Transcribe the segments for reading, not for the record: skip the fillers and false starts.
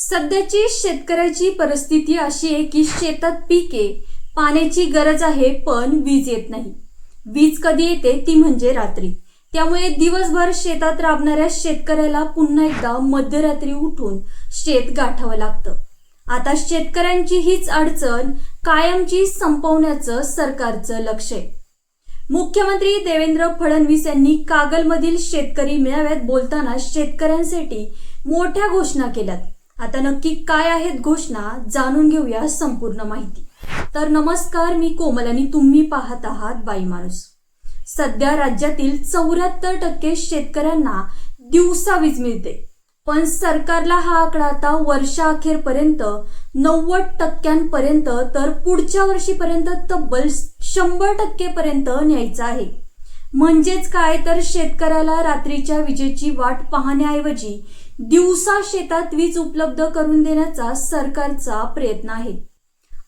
सध्याची शेतकऱ्याची परिस्थिती अशी आहे की शेतात पिके, पाण्याची गरज आहे पण वीज येत नाही. वीज कधी येते ती म्हणजे रात्री. त्यामुळे दिवसभर शेतात राबणाऱ्या शेतकऱ्याला पुन्हा एकदा मध्यरात्री उठून शेत गाठावं लागतं. आता शेतकऱ्यांची हीच अडचण कायमची संपवण्याचं सरकारचं लक्ष आहे. मुख्यमंत्री देवेंद्र फडणवीस यांनी कागलमधील शेतकरी मेळाव्यात बोलताना शेतकऱ्यांसाठी मोठ्या घोषणा केल्यात. आता नक्की काय आहेत घोषणा जाणून घेऊया संपूर्ण माहिती. तर नमस्कार, मी कोमल आणि तुम्ही पाहत आहात बाई माणूस. सध्या राज्यातील 74% शेतकऱ्यांना दिवसा वीज मिळते, पण सरकारला हा आकडा आता वर्षाअखेरपर्यंत 90% तर पुढच्या वर्षीपर्यंत तब्बल 100% पर्यंत न्यायचा आहे. म्हणजेच काय तर शेतकऱ्याला रात्रीच्या विजेची वाट पाहण्याऐवजी दिवसा शेतात वीज उपलब्ध करून देण्याचा सरकारचा प्रयत्न आहे.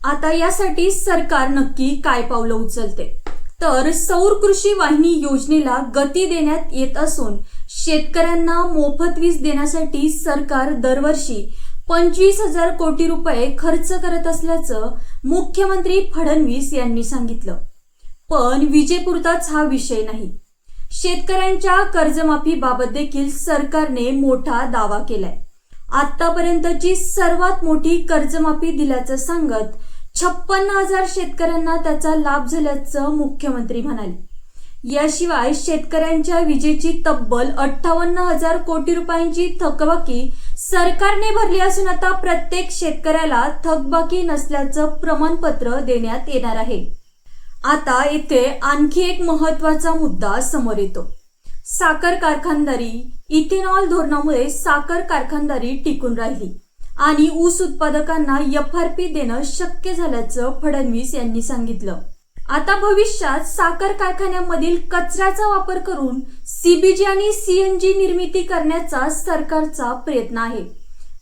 आता यासाठी सरकार नक्की काय पावलं उचलते, तर सौर कृषी वाहिनी योजनेला गती देण्यात येत असून शेतकऱ्यांना मोफत वीज देण्यासाठी सरकार दरवर्षी 25,000 कोटी रुपये खर्च करत असल्याचं मुख्यमंत्री फडणवीस यांनी सांगितलं. पण विजेपुरताच हा विषय नाही. शेतकऱ्यांच्या कर्जमाफीबाबत देखील सरकारने मोठा दावा केलाय. आतापर्यंतची सर्वात मोठी कर्जमाफी दिल्याचं सांगत 56,000 शेतकऱ्यांना त्याचा लाभ झाल्याचं मुख्यमंत्री म्हणाले. याशिवाय शेतकऱ्यांच्या विजेची तब्बल 58,000 कोटी रुपयांची थकबाकी सरकारने भरली असून आता प्रत्येक शेतकऱ्याला थकबाकी नसल्याचं प्रमाणपत्र देण्यात येणार आहे. आता इथे आणखी एक महत्वाचा मुद्दा समोर येतो. साखर कारखानदारी. इथेनॉल धोरणामुळे साखर कारखानदारी टिकून राहिली आणि ऊस उत्पादकांना FRP देणं शक्य झाल्याचं फडणवीस यांनी सांगितलं. आता भविष्यात साखर कारखान्यांमधील कचऱ्याचा वापर करून CBG आणि CNG निर्मिती करण्याचा सरकारचा प्रयत्न आहे.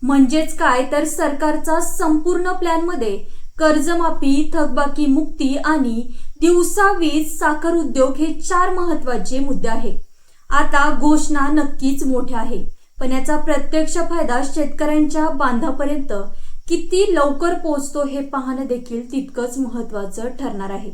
म्हणजेच काय तर सरकारचा संपूर्ण प्लॅनमध्ये कर्जमाफी, थकबाकी मुक्ती आणि दिवसा वीज, साखर उद्योग हे 4 महत्वाचे मुद्दे आहेत. आता घोषणा नक्कीच मोठ्या आहे, पण याचा प्रत्यक्ष फायदा शेतकऱ्यांच्या बांधापर्यंत किती लवकर पोहोचतो हे पाहणं देखील तितकंच महत्वाचं ठरणार आहे.